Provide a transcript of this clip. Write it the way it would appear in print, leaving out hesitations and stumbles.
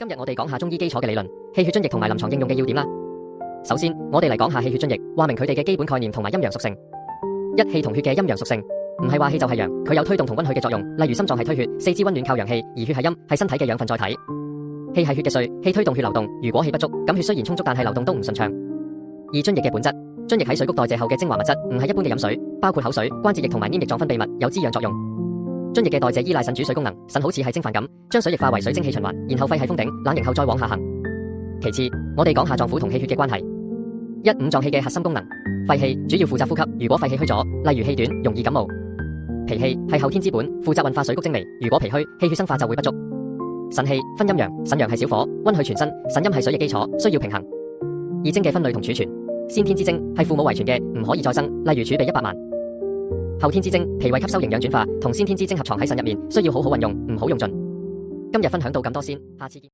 今日我哋講下中醫基礎嘅理論、氣血津液同埋臨床應用嘅要點啦。首先，我哋嚟講下氣血津液，話明佢哋嘅基本概念同埋陰陽屬性。一、氣同血嘅陰陽屬性，唔係話氣就係陽，佢有推動同溫煦嘅作用。例如心臟係推血，四肢溫暖靠陽氣，而血係陰，係身體嘅養分載體。氣係血嘅髓，氣推動血流動。如果氣不足，咁血雖然充足，但係流動都唔順暢。二、津液嘅本質，津液喺水谷代謝後嘅精華物質，唔係一般嘅飲水，包括口水、關節液同埋黏液狀分泌物，有滋養作用。津液嘅代謝依賴腎主水功能，腎好似係蒸飯咁，將水液化為水蒸氣循環，然後肺係封頂，冷凝後再往下行。其次，我哋講下臟腑同氣血嘅關係。一、五臟器嘅核心功能，肺氣主要負責呼吸，如果肺氣虛咗，例如氣短，容易感冒。脾氣係後天之本，負責運化水谷精微，如果脾虛，氣血生化就會不足。腎氣分陰陽，腎陽係小火，溫煦全身，腎陰係水液基礎，需要平衡。二、精嘅分類同儲存，先天之精係父母遺傳嘅，唔可以再生，例如儲備100萬。後天之精，脾胃吸收營養轉化，同先天之精合藏喺腎入面，需要好好運用，唔好用盡。今日分享到咁多先，下次見。